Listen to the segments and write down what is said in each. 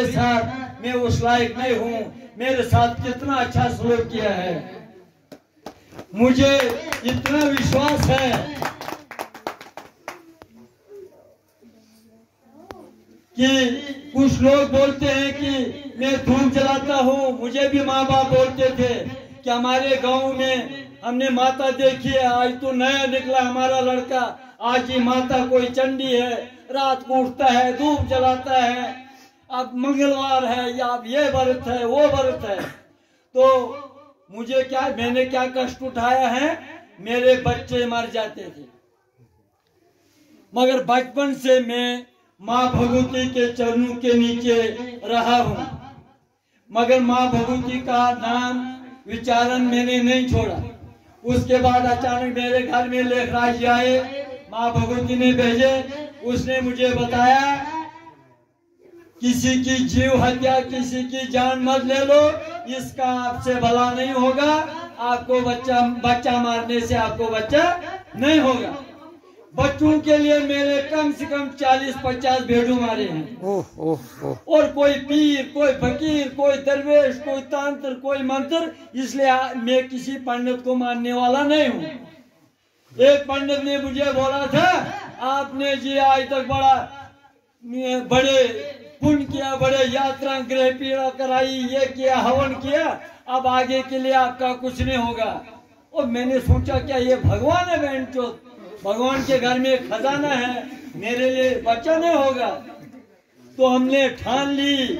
साथ मैं उस लायक नहीं हूँ। मेरे साथ कितना अच्छा सलूक किया है। मुझे इतना विश्वास है कि कुछ लोग बोलते हैं कि मैं धूम जलाता हूँ। मुझे भी माँ बाप बोलते थे कि हमारे गांव में हमने माता देखी है, आज तो नया निकला हमारा लड़का, आज ही माता कोई चंडी है, रात को उठता है, धूप जलाता है, अब मंगलवार है या अब ये व्रत है वो व्रत है। तो मुझे क्या, मैंने क्या कष्ट उठाया है, मेरे बच्चे मर जाते थे, मगर बचपन से मैं माँ भगवती के चरणों के नीचे रहा हूँ, मगर माँ भगवती का नाम विचारण मैंने नहीं छोड़ा। उसके बाद अचानक मेरे घर में लेखराज जी आए, माँ भगवती ने भेजे, उसने मुझे बताया किसी की जीव हत्या, किसी की जान मत ले लो, इसका आपसे भला नहीं होगा, आपको बच्चा मारने से आपको बच्चा नहीं होगा। बच्चों के लिए मेरे कम से कम 40-50 भेड़ू मारे हैं। और कोई पीर, कोई फकीर, कोई दरवेश, कोई तांत्र, कोई मंत्र, इसलिए मैं किसी पंडित को मानने वाला नहीं हूँ। एक पंडित ने मुझे बोला था, आपने जी आज तक बड़े पुण्य किया, बड़े यात्रा गृह पीड़ा कराई, ये किया, हवन किया, अब आगे के लिए आपका कुछ नहीं होगा। और मैंने सोचा क्या ये भगवान है, बहन चोद, भगवान के घर में एक खजाना है, मेरे लिए बच्चा नहीं होगा। तो हमने ठान ली,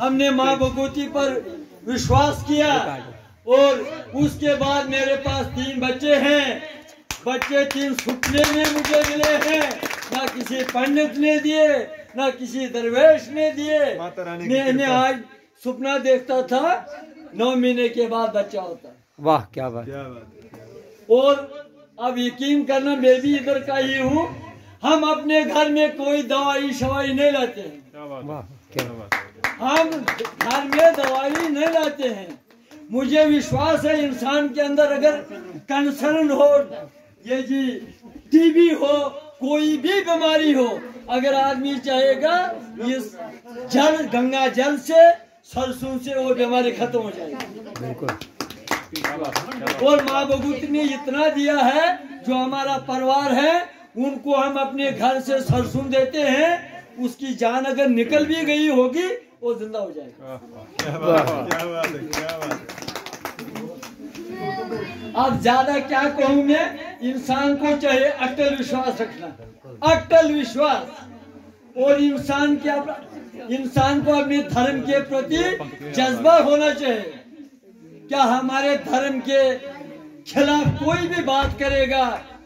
हमने माँ भगवती पर विश्वास किया, और उसके बाद मेरे पास 3 बच्चे हैं। बच्चे 3 सपने में मुझे मिले हैं, ना किसी पंडित ने दिए, ना किसी दरवेश ने दिए। मैंने आज सपना देखता था 9 महीने के बाद बच्चा होता। वाह क्या बात। और अब यकीन करना, मैं भी इधर का ही हूँ, हम अपने घर में कोई दवाई शवाई नहीं लाते हैं। वाह क्या बात। हम घर में दवाई नहीं लाते हैं। मुझे विश्वास है इंसान के अंदर अगर कैंसर हो, ये जी टीबी हो, कोई भी बीमारी हो, अगर आदमी चाहेगा इस जल, गंगा जल से, सरसों से वो बीमारी खत्म हो जाएगी। बिल्कुल। और माँ भगवती ने इतना दिया है, जो हमारा परिवार है उनको हम अपने घर से सरसों देते हैं, उसकी जान अगर निकल भी गई होगी वो जिंदा हो जाएगा। अब ज्यादा क्या कहूँ मैं, इंसान को चाहिए अटल विश्वास रखना, अटल विश्वास। और इंसान को अपने धर्म के प्रति जज्बा होना चाहिए। क्या हमारे धर्म के खिलाफ कोई भी बात करेगा,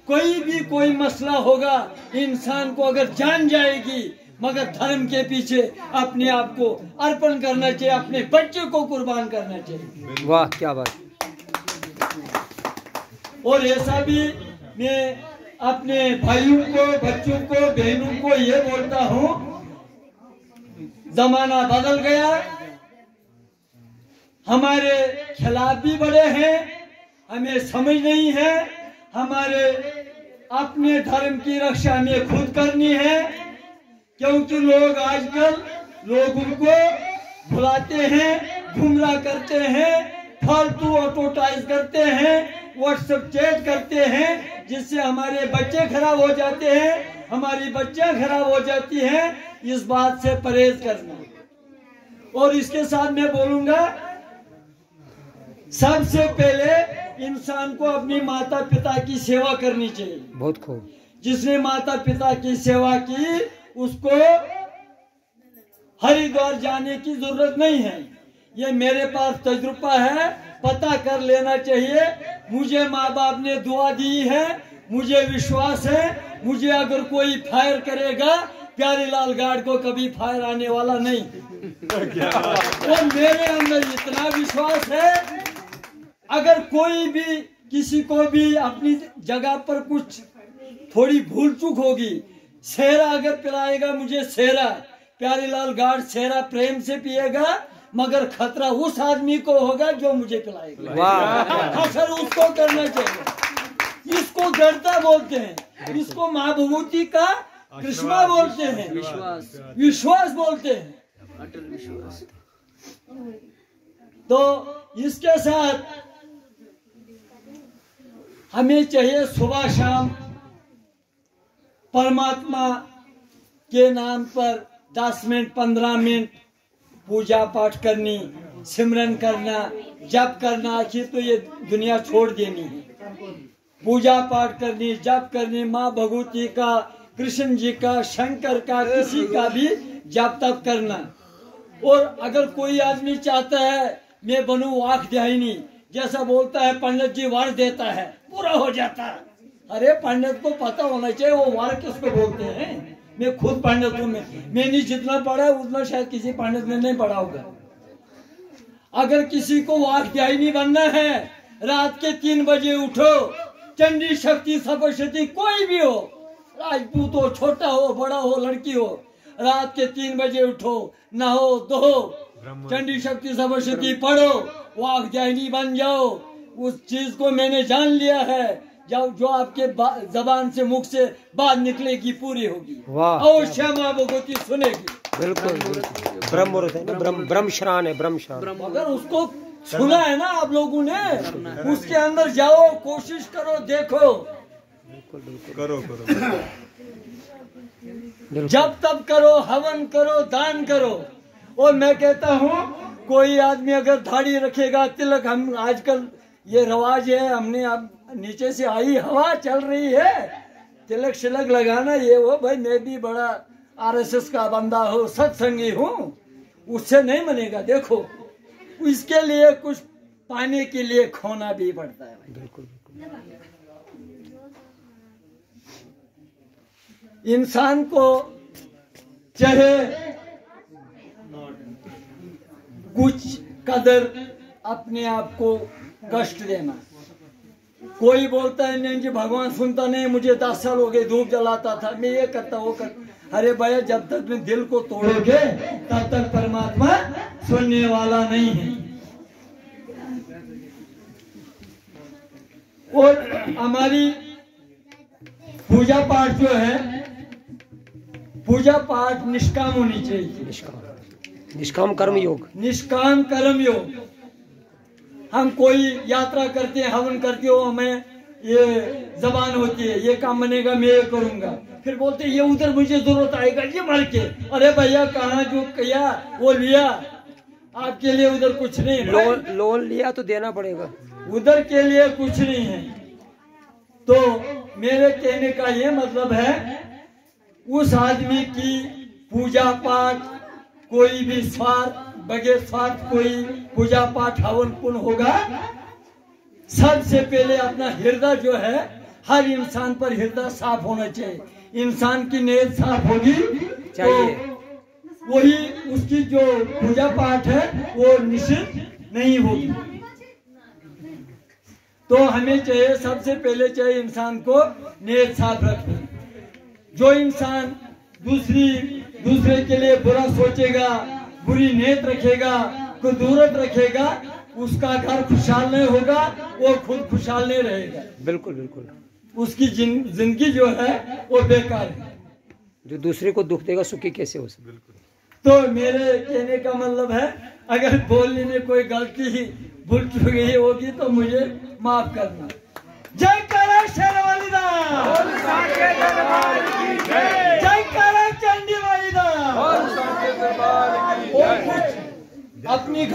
कोई मसला होगा, इंसान को अगर जान जाएगी, मगर धर्म के पीछे अपने आप को अर्पण करना चाहिए, अपने बच्चे को कुर्बान करना चाहिए। वाह क्या बात। और ऐसा भी मैं अपने भाइयों को, बच्चों को, बहनों को ये बोलता हूँ, जमाना बदल गया, हमारे खिलाफ भी बड़े हैं, हमें समझ नहीं है, हमारे अपने धर्म की रक्षा हमें खुद करनी है। क्योंकि लोग आजकल लोगों को भुलाते हैं, गुमराह करते हैं, फालतू ऑटोटाइज करते हैं, व्हाट्सएप चैट करते हैं, जिससे हमारे बच्चे खराब हो जाते हैं, हमारी बच्चियां खराब हो जाती हैं। इस बात से परहेज करना। और इसके साथ मैं बोलूंगा, सबसे पहले इंसान को अपनी माता पिता की सेवा करनी चाहिए। बहुत खूब। जिसने माता पिता की सेवा की, उसको हरिद्वार जाने की जरूरत नहीं है। ये मेरे पास तजुर्बा है, पता कर लेना चाहिए। मुझे माँ बाप ने दुआ दी है, मुझे विश्वास है, मुझे अगर कोई फायर करेगा, प्यारीलाल गार्ड को कभी फायर आने वाला नहीं। और मेरे अंदर इतना विश्वास है, अगर कोई भी किसी को भी अपनी जगह पर कुछ थोड़ी भूल चूक होगी, सेहरा अगर पिलाएगा मुझे, सेहरा, प्यारीलाल गार्ड सेहरा प्रेम से पिएगा, मगर खतरा उस आदमी को होगा जो मुझे पिलाएगा। असर उसको करना चाहिए। इसको दृढ़ता बोलते हैं, इसको माँ भगवती का कृष्णा बोलते हैं, विश्वास बोलते हैं। तो इसके साथ हमें चाहिए सुबह शाम परमात्मा के नाम पर 10 मिनट 15 मिनट पूजा पाठ करनी, सिमरन करना, जप करना। आखिर तो ये दुनिया छोड़ देनी है। पूजा पाठ करनी, जप करनी, माँ भगवती का, कृष्ण जी का, शंकर का, किसी का भी जप तप करना। और अगर कोई आदमी चाहता है मैं बनूं वाक्ध्यायिनी, जैसा बोलता है पंडित जी वर देता है, पूरा हो जाता है। अरे पंडित को पता होना चाहिए वो वर किसको बोलते हैं। मैं खुद पंडित हूँ, मैंने जितना पढ़ा है उतना शायद किसी पंडित ने नहीं पढ़ा होगा। अगर किसी को वाक्ध्यायिनी बनना है, रात के 3 बजे उठो, चंडी शक्ति सप्तशती कोई भी हो, राजपूत हो, छोटा हो, बड़ा हो, लड़की हो, रात के 3 बजे उठो, नहो धो, चंडी शक्ति सप्तशती पढ़ो, वाक्ध्यायिनी बन जाओ। उस चीज को मैंने जान लिया है, जो आपके जबान से, मुख से बात निकलेगी पूरी होगी। अवश्य माँ भगवती सुनेगी। बिल्कुल ब्रह्म मुहूर्त है ना, ब्रह्म श्रान है, ब्रह्म श्रान। अगर उसको सुना है ना आप लोगों ने, उसके अंदर जाओ, कोशिश करो, देखो, करो जब तब करो, हवन करो, दान करो। और मैं कहता हूँ कोई आदमी अगर दाढ़ी रखेगा, तिलक, हम आजकल ये रवाज है, हमने अब नीचे से आई हवा चल रही है, तिलक शिलक लगाना, ये वो भाई मैं भी बड़ा आरएसएस का बंदा हूँ, सत्संगी हूँ, उससे नहीं बनेगा। देखो इसके लिए कुछ पाने के लिए खोना भी पड़ता है। बिल्कुल। इंसान को चाहे कुछ कदर अपने आप को कष्ट देना। कोई बोलता है नहीं जी भगवान सुनता नहीं, मुझे 10 साल हो गए धूप जलाता था, मैं ये करता वो करता। अरे भैया जब तक में दिल को तोड़ोगे तब तक परमात्मा सुनने वाला नहीं है। और हमारी पूजा पाठ जो है, पूजा पाठ निष्काम होनी चाहिए। निष्काम कर्म योग, निष्काम कर्म योग। हम कोई यात्रा करते हैं, हवन करते हो, हमें ये जबान होती है, ये काम बनेगा मैं ये करूंगा, फिर बोलते ये उधर मुझे जरूरत आएगा, ये मर के। अरे भैया कहाँ जो किया वो लिया, आपके लिए उधर कुछ नहीं। लोन लिया तो देना पड़ेगा, उधर के लिए कुछ नहीं है। तो मेरे कहने का ये मतलब है, उस आदमी की पूजा पाठ कोई भी स्वार्थ बगैर स्वार्थ कोई पूजा पाठ हवन पुण्य होगा। सबसे पहले अपना हृदय जो है, हर इंसान पर हृदय साफ होना चाहिए। इंसान की नीयत साफ होगी चाहिए, तो वही उसकी जो पूजा पाठ है वो निषिद्ध नहीं होगी। तो हमें चाहिए सबसे पहले चाहिए इंसान को नीयत साफ रखनी। जो इंसान दूसरे के लिए बुरा सोचेगा, बुरी नीयत रखेगा, कुदूरत रखेगा, उसका घर खुशहाल नहीं होगा, वो खुद खुशहाल नहीं रहेगा। बिल्कुल बिल्कुल। उसकी जिंदगी जो है वो बेकार है। जो दूसरे को दुख देगा सुखी कैसे हो सकता। तो मेरे कहने का मतलब है, अगर बोलने में कोई गलती भूल गई होगी तो मुझे माफ करना। जय करा शेरवाली दा, जय करा चंडी वाली दा। और कुछ अपनी